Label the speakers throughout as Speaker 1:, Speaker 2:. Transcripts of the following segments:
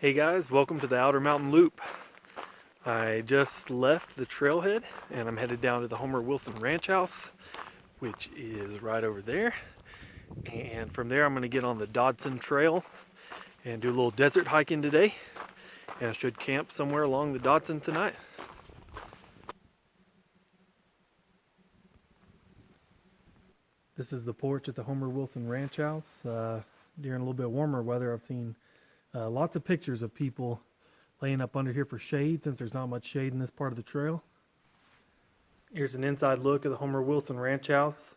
Speaker 1: Hey guys, welcome to the Outer Mountain Loop. I just left the trailhead and I'm headed down to the Homer Wilson Ranch House, which is right over there. And from there I'm going to get on the Dodson Trail and do a little desert hiking today. And I should camp somewhere along the Dodson tonight. This is the porch at the Homer Wilson Ranch House. During a little bit warmer weather, I've seen lots of pictures of people laying up under here for shade since there's not much shade in this part of the trail. Here's an inside look of the Homer Wilson Ranch House.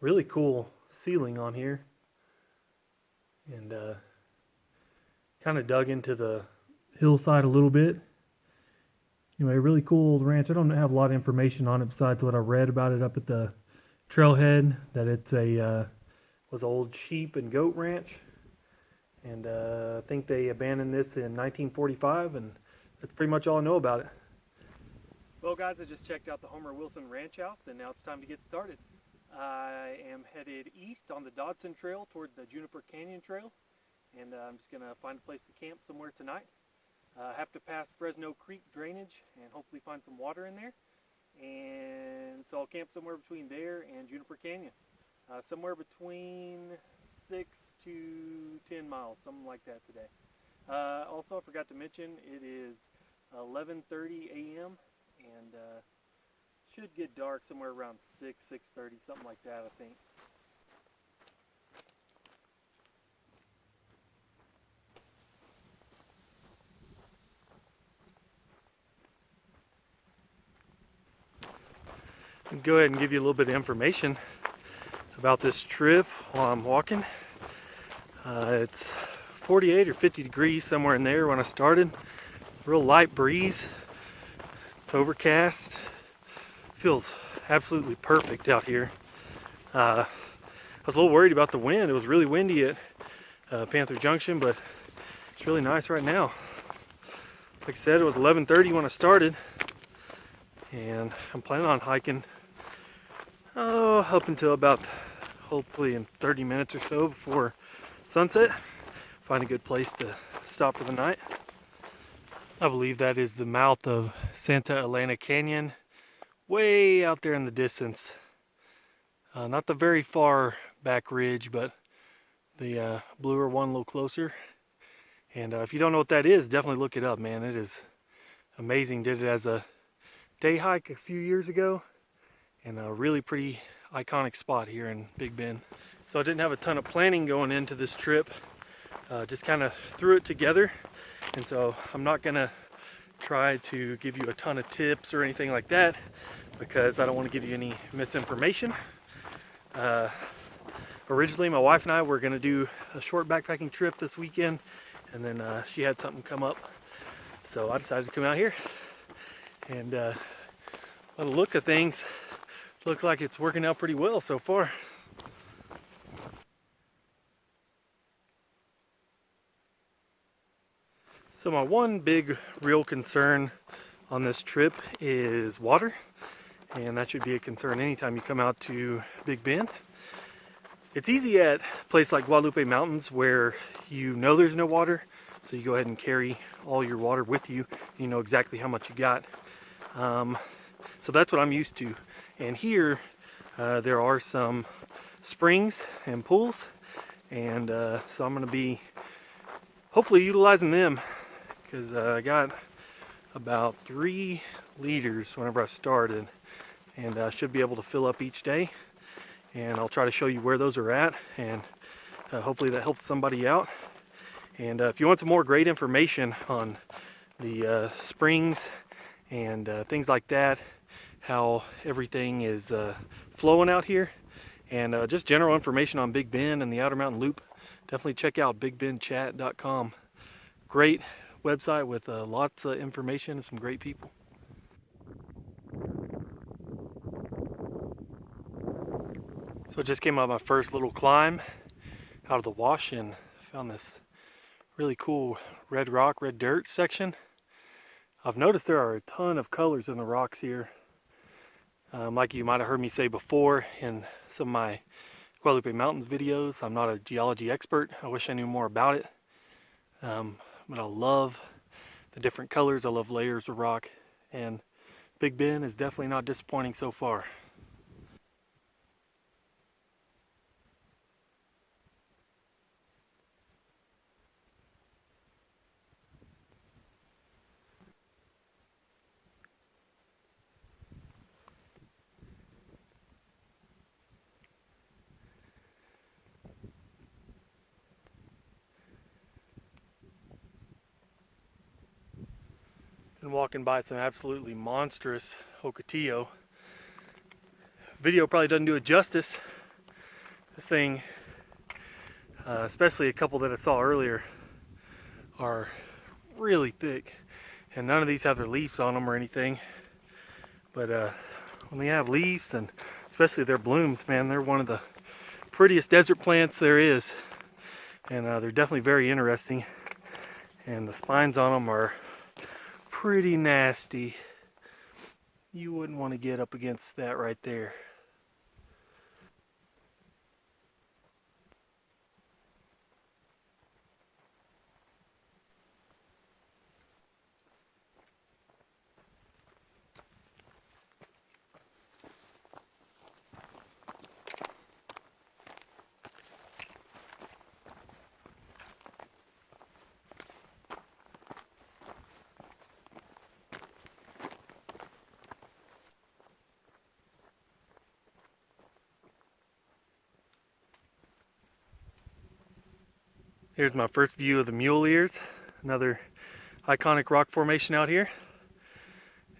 Speaker 1: Really cool ceiling on here. And kind of dug into the hillside a little bit. Anyway, really cool old ranch. I don't have a lot of information on it besides what I read about it up at the trailhead, that it's was an old sheep and goat ranch. And I think they abandoned this in 1945, and that's pretty much all I know about it. Well guys, I just checked out the Homer Wilson Ranch House, and now it's time to get started. I am headed east on the Dodson Trail toward the Juniper Canyon Trail, and I'm just going to find a place to camp somewhere tonight. I have to pass Fresno Creek drainage and hopefully find some water in there. And so I'll camp somewhere between there and Juniper Canyon. Somewhere between 6 to 10 miles, something like that today. Also, I forgot to mention, it is 11:30 a.m. and should get dark somewhere around 6:30, something like that, I think. I'll go ahead and give you a little bit of information about this trip while I'm walking. It's 48 or 50 degrees, somewhere in there when I started. Real light breeze. It's overcast. Feels absolutely perfect out here. I was a little worried about the wind. It was really windy at Panther Junction, but it's really nice right now. Like I said, it was 11:30 when I started, and I'm planning on hiking up until about hopefully in 30 minutes or so before sunset. Find a good place to stop for the night. I believe that is the mouth of Santa Elena Canyon, way out there in the distance. Not the very far back ridge, but the bluer one a little closer. And if you don't know what that is, definitely look it up, man. It is amazing. Did it as a day hike a few years ago, and a really pretty iconic spot here in Big Bend. So I didn't have a ton of planning going into this trip. Just kind of threw it together. And so I'm not gonna try to give you a ton of tips or anything like that, because I don't want to give you any misinformation. Originally my wife and I were gonna do a short backpacking trip this weekend, and then she had something come up. So I decided to come out here, and by the look of things, looks like it's working out pretty well so far. So my one big real concern on this trip is water, and that should be a concern anytime you come out to Big Bend. It's easy at a place like Guadalupe Mountains where you know there's no water, so you go ahead and carry all your water with you. You know exactly how much you got. So that's what I'm used to. And here there are some springs and pools, and so I'm going to be hopefully utilizing them, because I got about 3 liters whenever I started, and I should be able to fill up each day. And I'll try to show you where those are at, and hopefully that helps somebody out. And if you want some more great information on the springs and things like that, how everything is flowing out here, and just general information on Big Bend and the Outer Mountain Loop, definitely check out bigbendchat.com. Great website with lots of information and some great people. So I just came out my first little climb out of the wash, and found this really cool red rock, red dirt section. I've noticed there are a ton of colors in the rocks here. Like you might have heard me say before in some of my Guadalupe Mountains videos, I'm not a geology expert. I wish I knew more about it. but I love the different colors. I love layers of rock, and Big Ben is definitely not disappointing so far. Been walking by some absolutely monstrous Ocotillo. Video probably doesn't do it justice. This thing, especially a couple that I saw earlier, are really thick, and none of these have their leaves on them or anything. But when they have leaves, and especially their blooms, man, they're one of the prettiest desert plants there is, and they're definitely very interesting. And the spines on them are pretty nasty. You wouldn't want to get up against that right there. Here's my first view of the mule ears, another iconic rock formation out here,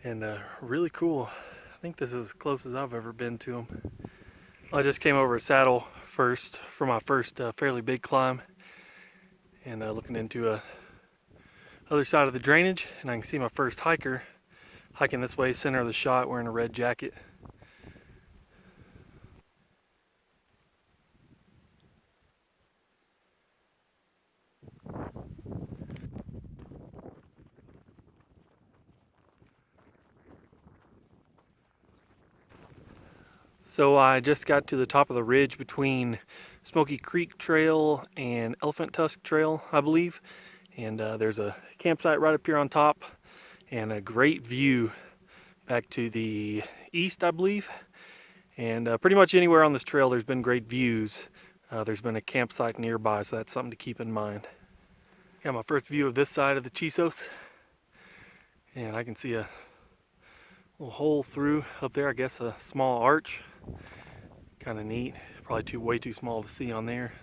Speaker 1: and really cool. I think this is as close as I've ever been to them. I just came over a saddle first for my first fairly big climb, and looking into a other side of the drainage, and I can see my first hiker hiking this way, center of the shot, wearing a red jacket. So I just got to the top of the ridge between Smoky Creek Trail and Elephant Tusk Trail, I believe. And there's a campsite right up here on top and a great view back to the east, I believe. And pretty much anywhere on this trail there's been great views. There's been a campsite nearby, so that's something to keep in mind. Got my first view of this side of the Chisos. And I can see a little hole through up there, I guess a small arch. Kind of neat. Probably way too small to see on there.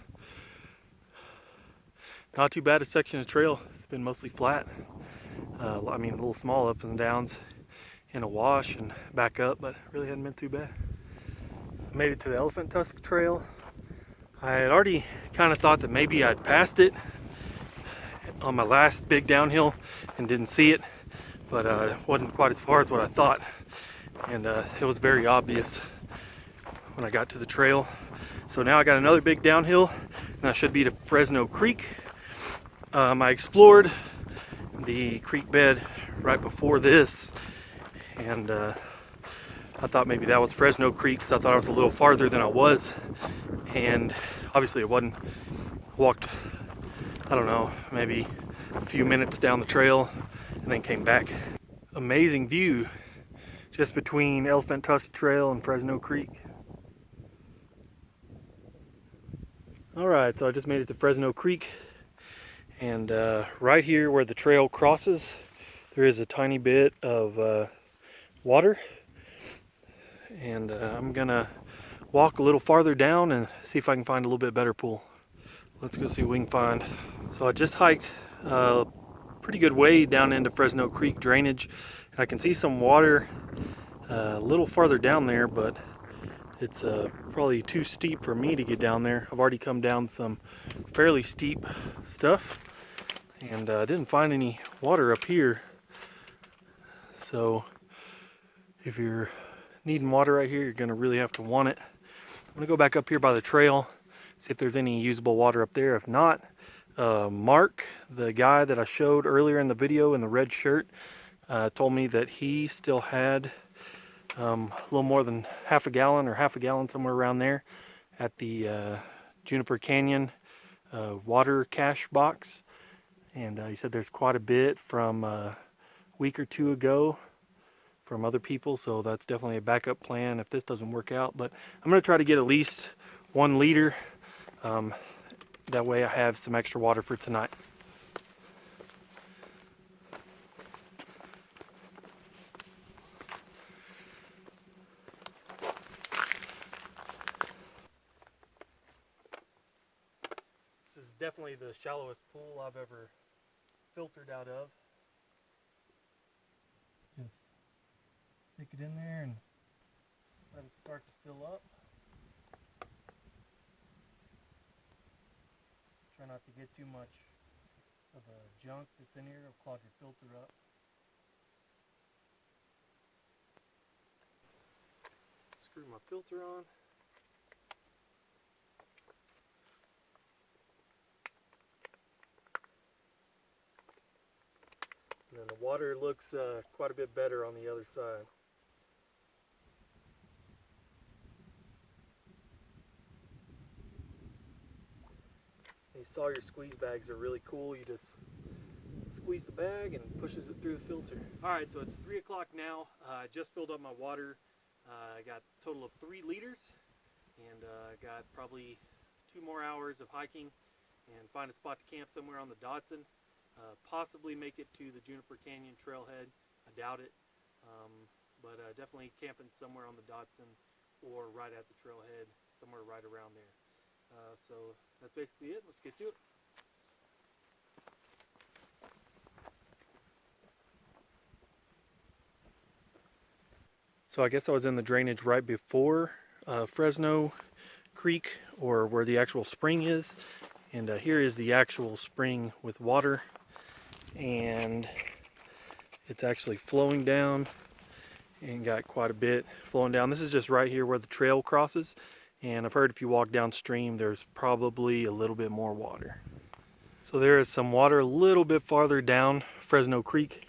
Speaker 1: Not too bad a section of trail. It's been mostly flat. I mean, a little small ups and downs in a wash and back up, but really hadn't been too bad. Made it to the Elephant Tusk Trail. I had already kind of thought that maybe I'd passed it on my last big downhill and didn't see it, but it wasn't quite as far as what I thought, and it was very obvious when I got to the trail. So now I got another big downhill, and I should be to Fresno Creek. I explored the creek bed right before this, and I thought maybe that was Fresno Creek because I thought I was a little farther than I was, and obviously it wasn't. Walked, I don't know, maybe a few minutes down the trail and then came back. Amazing view just between Elephant Tusk Trail and Fresno Creek. Alright, so I just made it to Fresno Creek, and right here where the trail crosses there is a tiny bit of water, and I'm gonna walk a little farther down and see if I can find a little bit better pool. Let's go see what we can find. So I just hiked a pretty good way down into Fresno Creek drainage, and I can see some water a little farther down there, but it's probably too steep for me to get down there. I've already come down some fairly steep stuff, and I didn't find any water up here. So if you're needing water right here, you're gonna really have to want it. I'm gonna go back up here by the trail, see if there's any usable water up there. If not, Mark, the guy that I showed earlier in the video in the red shirt, told me that he still had a little more than half a gallon somewhere around there at the Juniper Canyon water cache box, And he said there's quite a bit from a week or two ago from other people, so that's definitely a backup plan if this doesn't work out. But I'm going to try to get at least 1 liter. That way I have some extra water for tonight. This is definitely the shallowest pool I've ever filtered out of. Just stick it in there and let it start to fill up. Try not to get too much of the junk that's in here. It'll clog your filter up. Screw my filter on. And then the water looks quite a bit better on the other side. These Sawyer squeeze bags are really cool. You just squeeze the bag and pushes it through the filter. Alright, so it's 3 o'clock now. I just filled up my water. I got a total of 3 liters. And got probably 2 more hours of hiking and find a spot to camp somewhere on the Dodson. Possibly make it to the Juniper Canyon trailhead. I doubt it. But definitely camping somewhere on the Dodson or right at the trailhead, somewhere right around there. So that's basically it. Let's get to it. So I guess I was in the drainage right before Fresno Creek, or where the actual spring is. And here is the actual spring with water. And it's actually flowing down and got quite a bit flowing down. This is just right here where the trail crosses. And I've heard if you walk downstream, there's probably a little bit more water. So there is some water a little bit farther down Fresno Creek.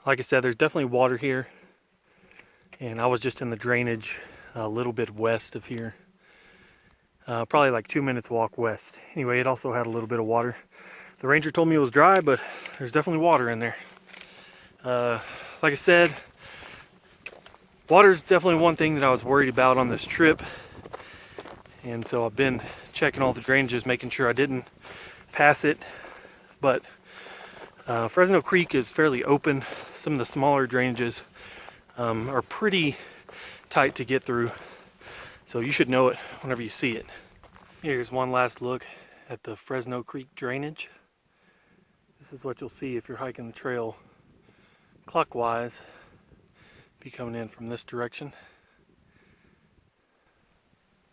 Speaker 1: Like I said, there's definitely water here. And I was just in the drainage a little bit west of here. Probably like 2 minutes walk west. Anyway, it also had a little bit of water. The ranger told me it was dry, but there's definitely water in there. Like I said, water is definitely one thing that I was worried about on this trip. And so I've been checking all the drainages, making sure I didn't pass it. But Fresno Creek is fairly open. Some of the smaller drainages are pretty tight to get through. So you should know it whenever you see it. Here's one last look at the Fresno Creek drainage. This is what you'll see if you're hiking the trail clockwise. Be coming in from this direction.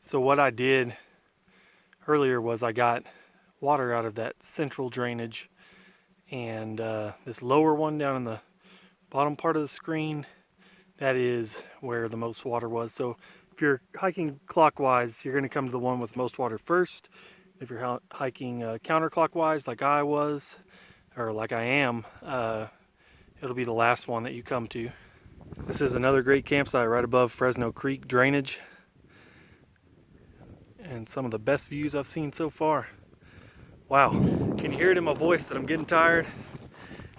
Speaker 1: So what I did earlier was I got water out of that central drainage, and this lower one down in the bottom part of the screen, that is where the most water was. So if you're hiking clockwise, you're going to come to the one with most water first. If you're hiking counterclockwise like I was, or like I am, it'll be the last one that you come to. This is another great campsite right above Fresno Creek drainage. And some of the best views I've seen so far. Wow, can you hear it in my voice that I'm getting tired?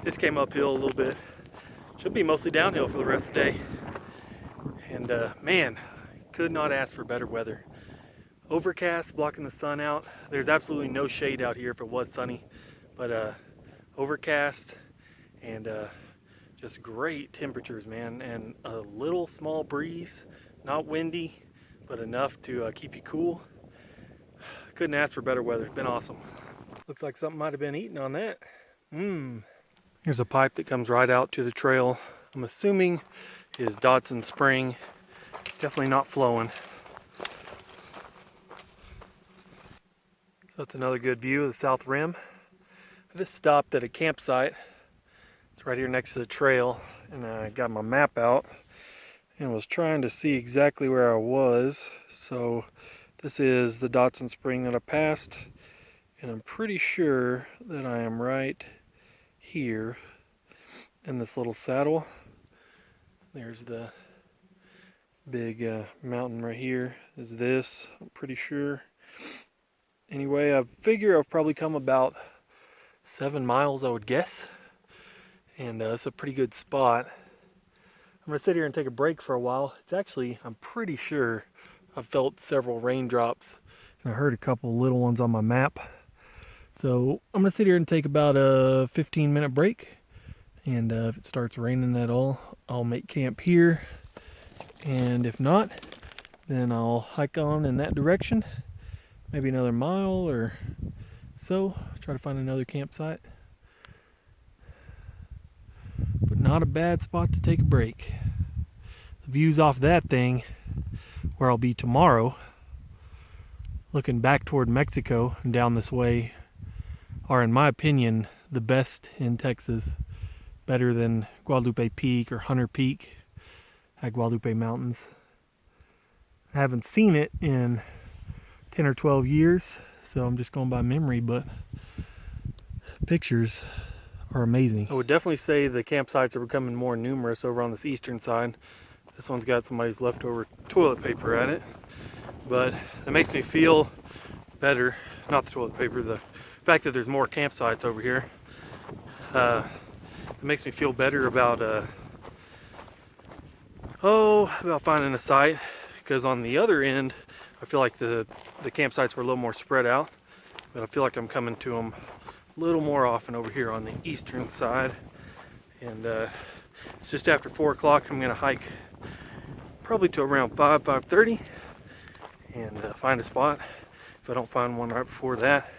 Speaker 1: Just came uphill a little bit. Should be mostly downhill for the rest of the day. And man, could not ask for better weather. Overcast, blocking the sun out. There's absolutely no shade out here if it was sunny. But overcast and just great temperatures, man. And a little small breeze, not windy, but enough to keep you cool. Couldn't ask for better weather. It's been awesome. Looks like something might have been eating on that. Here's a pipe that comes right out to the trail. I'm assuming is Dodson Spring. Definitely not flowing. So that's another good view of the south rim. I just stopped at a campsite. It's right here next to the trail, and I got my map out and was trying to see exactly where I was. So this is the Dodson Spring that I passed, and I'm pretty sure that I am right here in this little saddle. There's the big mountain right here is this, I'm pretty sure. Anyway, I figure I've probably come about 7 miles, I would guess. And it's a pretty good spot. I'm gonna sit here and take a break for a while. It's actually, I'm pretty sure I've felt several raindrops. And I heard a couple little ones on my map. So I'm gonna sit here and take about a 15-minute break. And if it starts raining at all, I'll make camp here. And if not, then I'll hike on in that direction. Maybe another mile or so. Try to find another campsite. But not a bad spot to take a break. The views off that thing, where I'll be tomorrow, looking back toward Mexico and down this way, are in my opinion the best in Texas. Better than Guadalupe Peak or Hunter Peak at Guadalupe Mountains. I haven't seen it in 10 or 12 years, so I'm just going by memory, but pictures are amazing. I would definitely say the campsites are becoming more numerous over on this eastern side. This one's got somebody's leftover toilet paper at it, but it makes me feel better. Not the toilet paper, the fact that there's more campsites over here. It makes me feel better about about finding a site, because on the other end I feel like the campsites were a little more spread out, but I feel like I'm coming to them a little more often over here on the eastern side. And it's just after 4 o'clock. I'm gonna hike probably to around 5:30 and find a spot. If I don't find one right before that,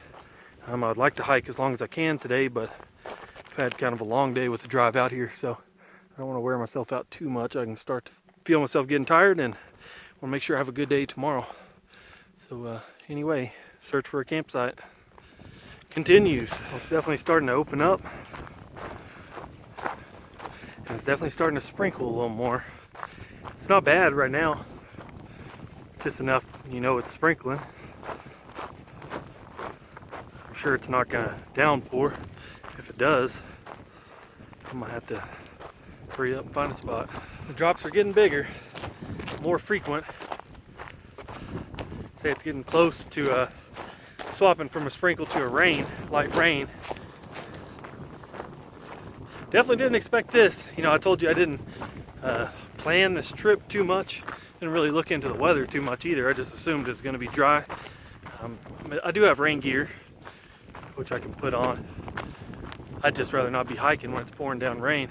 Speaker 1: I'd like to hike as long as I can today, but I've had kind of a long day with the drive out here, so I don't want to wear myself out too much. I can start to feel myself getting tired, and want to make sure I have a good day tomorrow. So anyway, search for a campsite continues. It's definitely starting to open up, and it's definitely starting to sprinkle a little more. It's not bad right now, just enough you know it's sprinkling. I'm sure it's not gonna downpour. If it does, I might have to hurry up and find a spot. The drops are getting bigger, more frequent. Say it's getting close to swapping from a sprinkle to a rain, light rain. Definitely didn't expect this. You know, I told you I didn't plan this trip too much. Didn't really look into the weather too much either. I just assumed it's going to be dry. I do have rain gear, which I can put on. I'd just rather not be hiking when it's pouring down rain.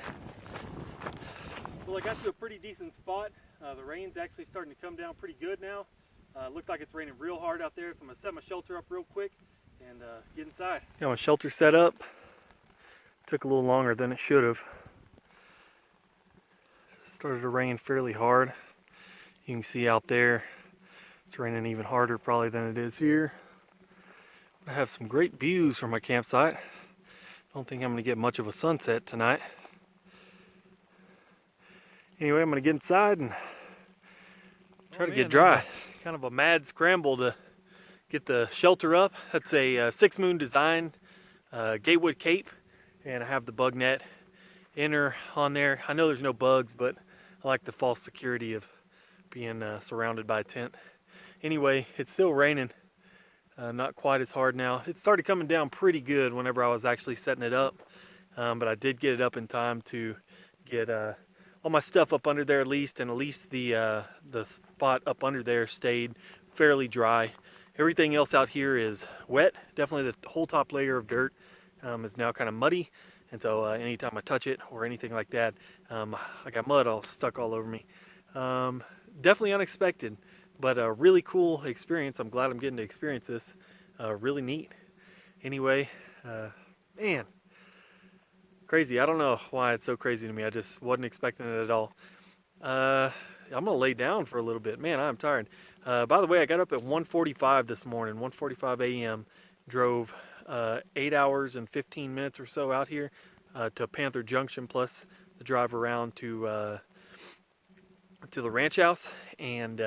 Speaker 1: Well, I got to a pretty decent spot. The rain's actually starting to come down pretty good now. Looks like it's raining real hard out there, so I'm going to set my shelter up real quick and get inside. Got my shelter set up. Took a little longer than it should have. Started to rain fairly hard. You can see out there it's raining even harder probably than it is here. I have some great views from my campsite. Don't think I'm going to get much of a sunset tonight. Anyway, I'm going to get inside and try to get dry. Kind of a mad scramble to get the shelter up. That's a 6 Moon design gatewood cape, and I have the bug net inner on there. I know there's no bugs, but I like the false security of being surrounded by a tent. Anyway, it's still raining. Not quite as hard now. It started coming down pretty good whenever I was actually setting it up, but I did get it up in time to get all my stuff up under there at least, and at least the spot up under there stayed fairly dry. Everything else out here is wet. Definitely the whole top layer of dirt is now kind of muddy, and so anytime I touch it or anything like that, I got mud all stuck all over me. Definitely unexpected, but a really cool experience. I'm glad I'm getting to experience this. Really neat. Anyway, man, crazy. I don't know why it's so crazy to me. I just wasn't expecting it at all. I'm gonna lay down for a little bit. Man, I'm tired. By the way, I got up at 1:45 this morning, 1:45 a.m. Drove 8 hours and 15 minutes or so out here to Panther Junction, plus the drive around to the ranch house. And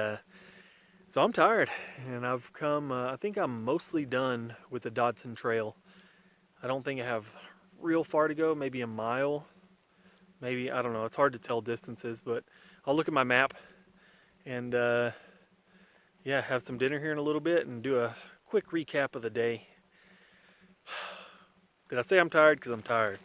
Speaker 1: so I'm tired, and I've come, I think I'm mostly done with the Dodson Trail. I don't think I have real far to go, maybe a mile, maybe, I don't know, it's hard to tell distances, but I'll look at my map and yeah, have some dinner here in a little bit and do a quick recap of the day. Did I say I'm tired? Because I'm tired.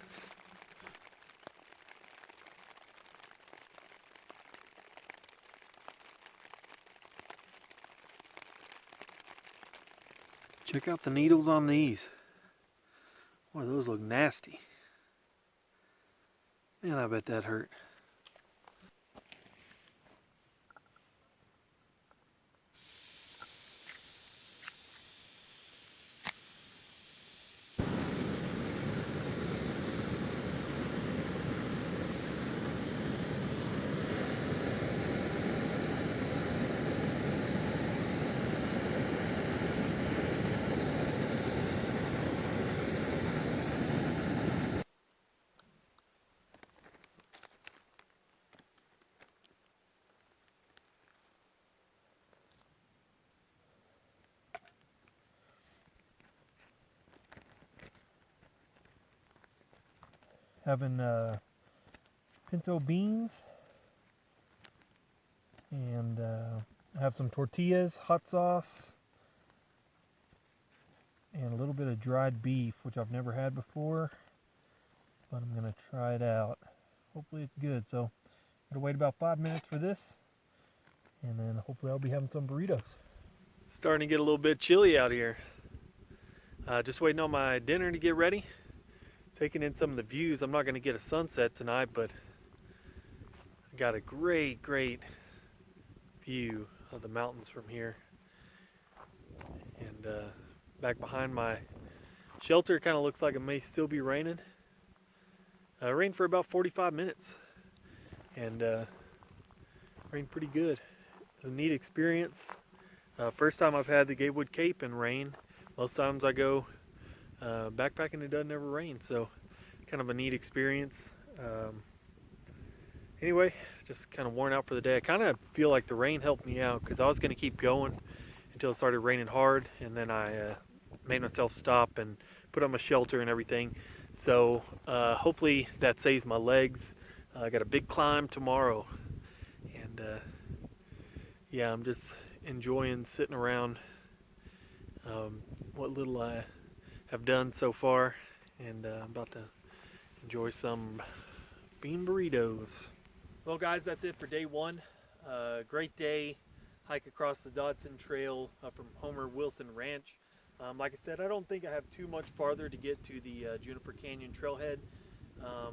Speaker 1: Check out the needles on these. Boy, those look nasty. Man, I bet that hurt. Having pinto beans and I have some tortillas, hot sauce, and a little bit of dried beef, which I've never had before, but I'm gonna try it out. Hopefully it's good. So I'm gonna wait about 5 minutes for this, and then hopefully I'll be having some burritos. Starting to get a little bit chilly out here. Just waiting on my dinner to get ready. Taking in some of the views. I'm not going to get a sunset tonight, but I got a great view of the mountains from here. And back behind my shelter, it kind of looks like it may still be raining. Rained for about 45 minutes, and rained pretty good. It was a neat experience. First time I've had the Gatewood Cape in rain. Most times I go backpacking, it doesn't ever rain, so kind of a neat experience. Anyway, just kind of worn out for the day. I kind of feel like the rain helped me out because I was going to keep going until it started raining hard, and then I made myself stop and put on my shelter and everything. So hopefully that saves my legs. I got a big climb tomorrow, and yeah, I'm just enjoying sitting around what little I have done so far, and I'm about to enjoy some bean burritos. Well guys, that's it for day one. Great day, hike across the Dodson Trail from Homer Wilson Ranch. Like I said, I don't think I have too much farther to get to the Juniper Canyon trailhead.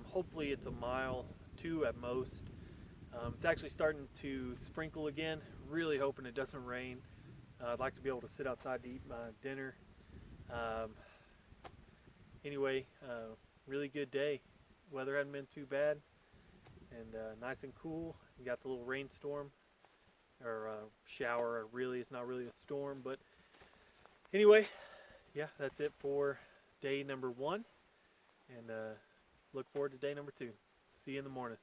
Speaker 1: Hopefully it's a mile, 2 at most. It's actually starting to sprinkle again. Really hoping it doesn't rain. I'd like to be able to sit outside to eat my dinner. Anyway, really good day. Weather hadn't been too bad, and nice and cool. You got the little rainstorm, or shower. Really, it's not really a storm, but anyway, yeah, that's it for day number 1, and look forward to day number 2. See you in the morning.